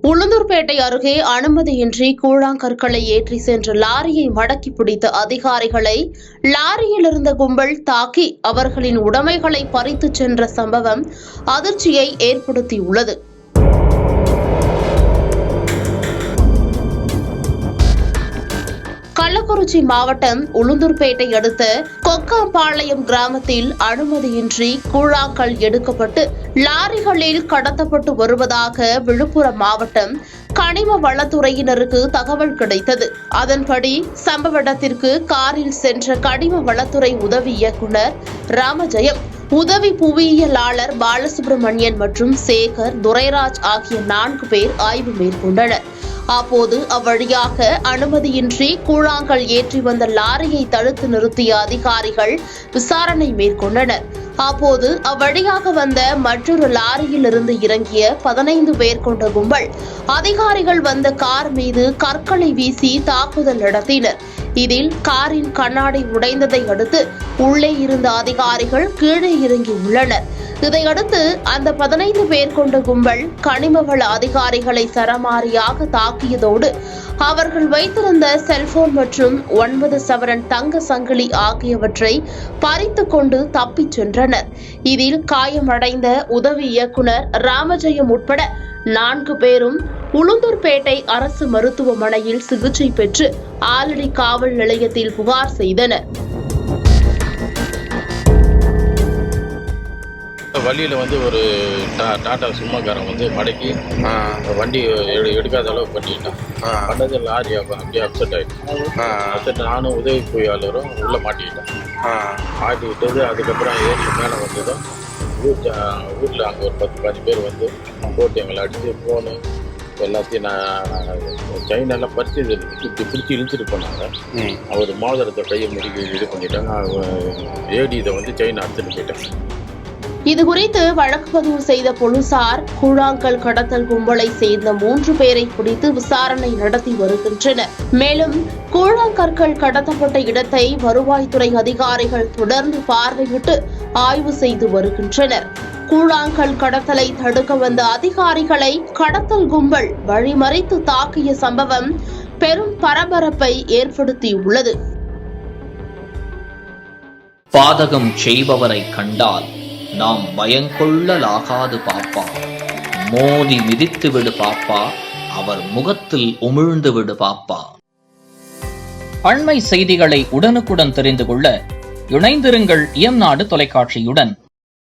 உளுந்தூர்பேட்டை அருகே அனுமதியின்றி கூழாங்கற்களை ஏற்றி சென்ற லாரியை மடக்கி பிடித்த அதிகாரிகளை லாரியில் இருந்த கும்பல் தாக்கி அவர்களின் உடைமைகளை பறித்துச் சென்ற சம்பவம் அதிர்ச்சியை ஏற்படுத்தியுள்ளது. கள்ளக்குறிச்சி மாவட்டம் உளுந்தூர்பேட்டை அடுத்த கொக்காம்பாளையம் கிராமத்தில் அனுமதியின்றி கூழாங்கல் எடுக்கப்பட்டு லாரிகளில் கடத்தப்பட்டு வருவதாக விழுப்புரம் மாவட்டம் கனிம வளத்துறையினருக்கு தகவல் கிடைத்தது. அதன்படி சம்பவ இடத்திற்கு காரில் சென்ற கனிம வளத்துறை உதவி இயக்குநர் ராமஜெயம், உதவி புவியியலாளர் பாலசுப்ரமணியன் மற்றும் சேகர், துரைராஜ் ஆகிய 4 பேர் ஆய்வு மேற்கொண்டனர். அப்போது அவ்வழியாக அனுமதியின்றி கூழாங்கல் ஏற்றி வந்த லாரியை தடுத்து நிறுத்திய அதிகாரிகள் விசாரணை மேற்கொண்டனர். அப்போது அவ்வழியாக வந்த மற்றொரு லாரியில் இருந்து இறங்கிய 15 பேர் கொண்ட கும்பல் அதிகாரிகள் வந்த கார் மீது கற்களை வீசி தாக்குதல் நடத்தினர். இதில் காரின் கண்ணாடி உடைந்ததை அடுத்து உள்ளே இருந்த அதிகாரிகள் கீழே இறங்கி உள்ளனர். இதையடுத்து அந்த 15 பேர் கொண்ட கும்பல் கனிமவள அதிகாரிகளை சரமாரியாக தாக்கியதோடு அவர்கள் வைத்திருந்த செல்போன் மற்றும் 9 சவரன் தங்க சங்கிலி ஆகியவற்றை பறித்து கொண்டு தப்பிச் சென்றனர். இதில் காயமடைந்த உதவி இயக்குநர் ராமஜெயம் உட்பட 4 பேரும் உளுந்தூர்பேட்டை அரசு மருத்துவமனையில் சிகிச்சை பெற்று ஆலடி காவல் நிலையத்தில் புகார் செய்தனர். வழியில் ஒரு டாடா சும்மாக்காரன் மடக்கி வண்டி எடுக்காத அளவு பண்ணிட்டான். பண்ணது லாரி அப்படியே அப்செட் ஆகிட்டு நானும் உதவி பொறியாளரும் உள்ளே மாட்டிக்கிட்டது. அதுக்கப்புறம் ஏறி மேலே வந்ததும் ஊரில் அங்கே ஒரு 10-15 பேர் போட்டு எங்களை அடித்து ஃபோனு எல்லாத்தையும் செயினெல்லாம் பறித்து இப்படி பிடிச்சி இழுத்துட்டு போனாங்க. அவர் மோதிரத்தை கையை முடிக்க இது பண்ணிட்டாங்க. ஏடி இதை செயினை அறுத்துட்டு போயிட்டாங்க. இதுகுறித்து வழக்கு பதிவு செய்த போலீசார் கூழாங்கல் கடத்தல் கும்பலை சேர்ந்த 3 பேரை பிடித்து விசாரணை நடத்தி வருகின்றனர். மேலும் கூழாங்கற்கள் கடத்தப்பட்ட இடத்தை வருவாய்த்துறை அதிகாரிகள் தொடர்ந்து பார்வையிட்டு ஆய்வு செய்து வருகின்றனர். கூழாங்கல் கடத்தலை தடுக்க வந்த அதிகாரிகளை கடத்தல் கும்பல் வழிமறித்து தாக்கிய சம்பவம் பெரும் பரபரப்பை ஏற்படுத்தியுள்ளது. பாதகம் செய்பவரை கண்டால் நாம் பயங்கொள்ளலாகாது பாப்பா, மோதி மிதித்து விடு பாப்பா, அவர் முகத்தில் உமிழ்ந்து விடு பாப்பா. அண்மை செய்திகளை உடனுக்குடன் தெரிந்து கொள்ள இணைந்திருங்கள் இயம்நாடு தொலைக்காட்சியுடன்.